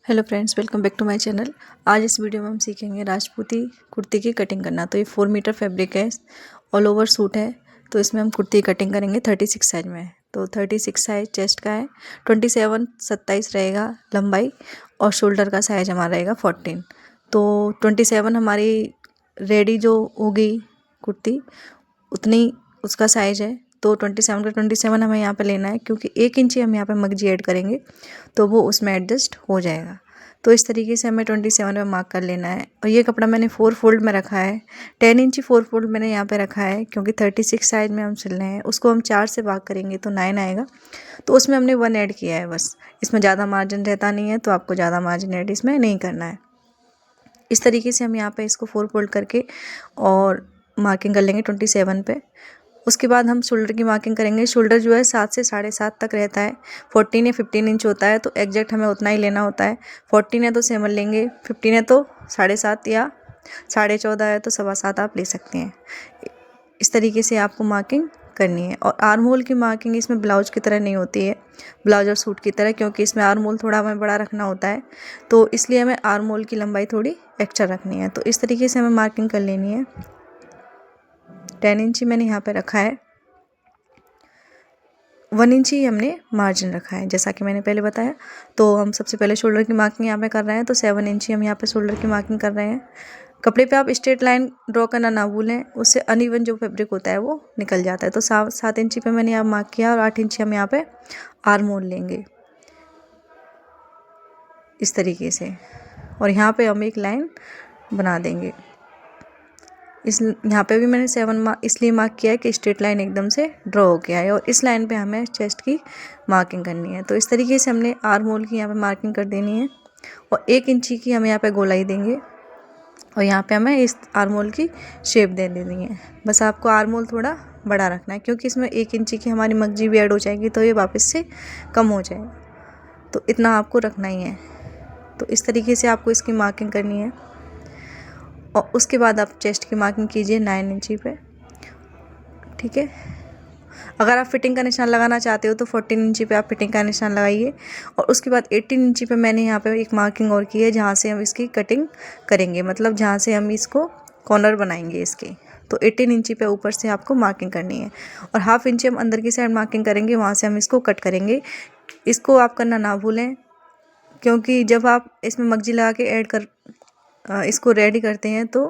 Hello friends, welcome back to my channel. आज इस video में हम सीखेंगे राजपूती कुर्ती की कटिंग करना। तो ये 4 मीटर फैब्रिक है, ऑल ओवर सूट है। तो इसमें हम कुर्ती की कटिंग करेंगे 36 साइज में। तो 36 साइज चेस्ट का है, 27 27 रहेगा लंबाई, और शोल्डर का साइज हमारा रहेगा 14। तो 27 हमारी रेडी जो होगी कुर्ती उतनी उसका साइज है। तो 27 हमें यहाँ पे लेना है, क्योंकि 1 इंची हम यहाँ पे मगजी ऐड करेंगे तो वो उसमें एडजस्ट हो जाएगा। तो इस तरीके से हमें 27 में मार्क कर लेना है। और ये कपड़ा मैंने 4 फोल्ड में रखा है, 10 इंची 4 फोल्ड मैंने यहाँ पे रखा है, क्योंकि 36 साइज में हम सिल रहे हैं। उसको हम 4 से भाग करेंगे तो 9 आएगा। तो उसमें हमने 1 ऐड किया है बस। इसमें ज़्यादा मार्जिन रहता नहीं है, तो आपको ज़्यादा मार्जिन ऐड इसमें नहीं करना है। इस तरीके से हम यहाँ पे इसको 4 फोल्ड करके और मार्किंग कर लेंगे 27 पे। उसके बाद हम शोल्डर की मार्किंग करेंगे। शोल्डर जो है 7 से 7.5 तक रहता है। 14 या 15 इंच होता है, तो एग्जैक्ट हमें उतना ही लेना होता है। 14 है तो 7 लेंगे, 15 है तो 7.5, या 14.5 है तो 7.25 आप ले सकते हैं। इस तरीके से आपको मार्किंग करनी है। और आर्म होल की मार्किंग इसमें ब्लाउज की तरह नहीं होती है, ब्लाउज और सूट की तरह, क्योंकि इसमें आर्म होल थोड़ा हमें बड़ा रखना होता है। तो इसलिए हमें आर्म होल की लंबाई थोड़ी एक्स्ट्रा रखनी है। तो इस तरीके से हमें मार्किंग कर लेनी है। 10 इंची मैंने यहाँ पे रखा है, 1 इंची हमने मार्जिन रखा है, जैसा कि मैंने पहले बताया। तो हम सबसे पहले शोल्डर की मार्किंग यहाँ पे कर रहे हैं। तो 7 इंची हम यहाँ पे शोल्डर की मार्किंग कर रहे हैं। कपड़े पे आप स्ट्रेट लाइन ड्रॉ करना ना भूलें, उससे अनइवन जो फैब्रिक होता है वो निकल जाता है। तो 7 इंची पे मैंने यहाँ मार्क किया, और 8 इंची हम यहाँ पे आर्म होल लेंगे इस तरीके से। और यहाँ पे हम एक लाइन बना देंगे। यहाँ पे भी मैंने 7 इसलिए मार्क किया है कि स्ट्रेट लाइन एकदम से ड्रॉ हो गया है, और इस लाइन पे हमें चेस्ट की मार्किंग करनी है। तो इस तरीके से हमने आर्म होल की यहाँ पे मार्किंग कर देनी है, और 1 इंची की हम यहाँ पे गोलाई देंगे, और यहाँ पे हमें इस आर्म होल की शेप दे देनी है। बस आपको आर्म होल थोड़ा बड़ा रखना है, क्योंकि इसमें 1 इंची की हमारी मगजी भी ऐड हो जाएगी, तो ये वापस से कम हो जाएगा। तो इतना आपको रखना ही है। तो इस तरीके से आपको इसकी मार्किंग करनी है। और उसके बाद आप चेस्ट की मार्किंग कीजिए 9 इंची पे, ठीक है। अगर आप फिटिंग का निशान लगाना चाहते हो तो 14 इंची पे आप फिटिंग का निशान लगाइए। और उसके बाद 18 इंची पे मैंने यहाँ पे एक मार्किंग और की है, जहाँ से हम इसकी कटिंग करेंगे, मतलब जहाँ से हम इसको कॉर्नर बनाएंगे इसके। तो 18 इंची पे ऊपर से आपको मार्किंग करनी है, और हाफ इंची हम अंदर की साइड मार्किंग करेंगे, वहाँ से हम इसको कट करेंगे। इसको आप करना ना भूलें, क्योंकि जब आप इसमें मगजी लगा के इसको रेडी करते हैं तो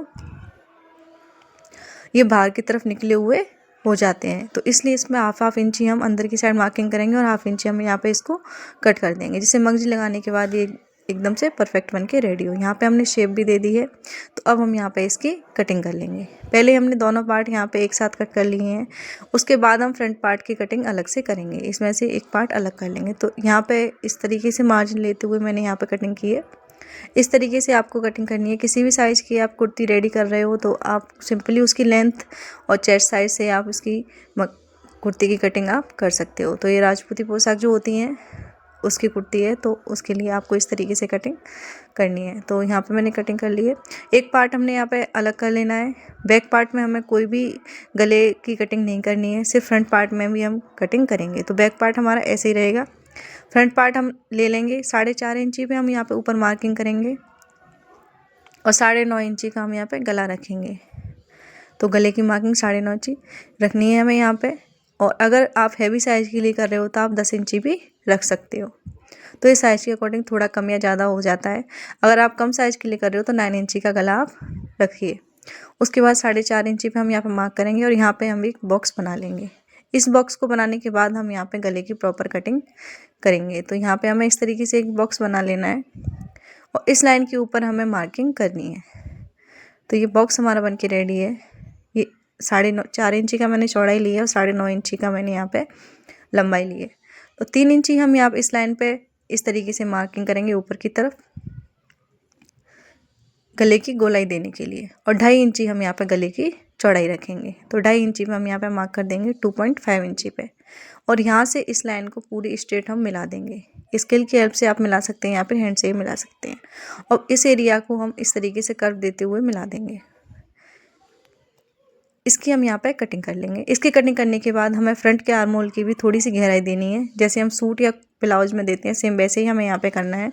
ये बाहर की तरफ निकले हुए हो जाते हैं। तो इसलिए इसमें हाफ इंची हम अंदर की साइड मार्किंग करेंगे, और हाफ इंची हम यहाँ पे इसको कट कर देंगे, जिससे मगजी लगाने के बाद ये एकदम से परफेक्ट बन के रेडी हो। यहाँ पे हमने शेप भी दे दी है। तो अब हम यहाँ पे इसकी कटिंग कर लेंगे। पहले हमने दोनों पार्ट यहाँ पे एक साथ कट कर लिए हैं, उसके बाद हम फ्रंट पार्ट की कटिंग अलग से करेंगे। इसमें से एक पार्ट अलग कर लेंगे। तो यहाँ पे इस तरीके से मार्जिन लेते हुए मैंने यहाँ पे कटिंग की है। इस तरीके से आपको कटिंग करनी है। किसी भी साइज़ की आप कुर्ती रेडी कर रहे हो तो आप सिंपली उसकी लेंथ और चेस्ट साइज से आप उसकी कुर्ती की कटिंग आप कर सकते हो। तो ये राजपूती पोशाक जो होती हैं उसकी कुर्ती है, तो उसके लिए आपको इस तरीके से कटिंग करनी है। तो यहाँ पे मैंने कटिंग कर ली है। एक पार्ट हमने यहाँ पे अलग कर लेना है। बैक पार्ट में हमें कोई भी गले की कटिंग नहीं करनी है, सिर्फ फ्रंट पार्ट में भी हम कटिंग करेंगे। तो बैक पार्ट हमारा ऐसे ही रहेगा। फ्रंट पार्ट हम ले लेंगे 4.5 इंची पे, हम यहाँ पे ऊपर मार्किंग करेंगे, और 9.5 इंची का हम यहाँ पे गला रखेंगे। तो गले की मार्किंग 9.5 इंची रखनी है हमें यहाँ पे। और अगर आप हैवी साइज़ के लिए कर रहे हो तो आप 10 इंची भी रख सकते हो। तो इस साइज़ के अकॉर्डिंग थोड़ा कम या ज़्यादा हो जाता है। अगर आप कम साइज़ के लिए कर रहे हो तो 9 इंची का गला आप रखिए। उसके बाद 4.5 इंची पे हम यहाँ पे मार्क करेंगे, और यहाँ पे हम एक बॉक्स बना लेंगे। इस बॉक्स को बनाने के बाद हम यहाँ पे गले की प्रॉपर कटिंग करेंगे। तो यहाँ पे हमें इस तरीके से एक बॉक्स बना लेना है, और इस लाइन के ऊपर हमें मार्किंग करनी है। तो ये बॉक्स हमारा बन के रेडी है। ये 4.5 इंची का मैंने चौड़ाई ली है, और 9.5 इंची का मैंने यहाँ पे लंबाई ली है। तो 3 इंची हम यहाँ पे इस लाइन पे इस तरीके से मार्किंग करेंगे ऊपर की तरफ गले की गोलाई देने के लिए, और 2.5 इंची हम यहाँ पे गले की चौड़ाई रखेंगे। तो 2.5 इंची पे हम यहाँ पे मार्क कर देंगे 2.5 इंची पे, और यहाँ से इस लाइन को पूरी स्ट्रेट हम मिला देंगे। स्केल की हेल्प से आप मिला सकते हैं, यहाँ पे हैंड से भी मिला सकते हैं। और इस एरिया को हम इस तरीके से कर्व देते हुए मिला देंगे। इसकी हम यहाँ पे कटिंग कर लेंगे। इसकी कटिंग करने के बाद हमें फ्रंट के आर्म होल की भी थोड़ी सी गहराई देनी है, जैसे हम सूट या ब्लाउज में देते हैं सेम वैसे ही हमें यहाँ पे करना है।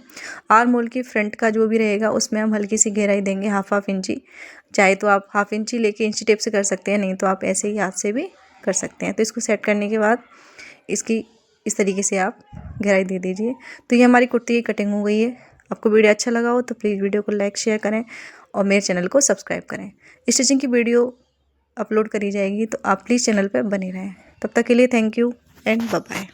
आर्म होल की फ्रंट का जो भी रहेगा उसमें हम हल्की सी गहराई देंगे, हाफ इंची। चाहे तो आप हाफ इंची लेके इंची टेप से कर सकते हैं, नहीं तो आप ऐसे ही हाथ से भी कर सकते हैं। तो इसको सेट करने के बाद इसकी इस तरीके से आप गहराई दे दीजिए। तो ये हमारी कुर्ती की कटिंग हो गई है। आपको वीडियो अच्छा लगा हो तो प्लीज़ वीडियो को लाइक शेयर करें और मेरे चैनल को सब्सक्राइब करें। स्टिचिंग की वीडियो अपलोड करी जाएगी तो आप प्लीज़ चैनल पर बने रहें। तब तक के लिए thank you and bye bye.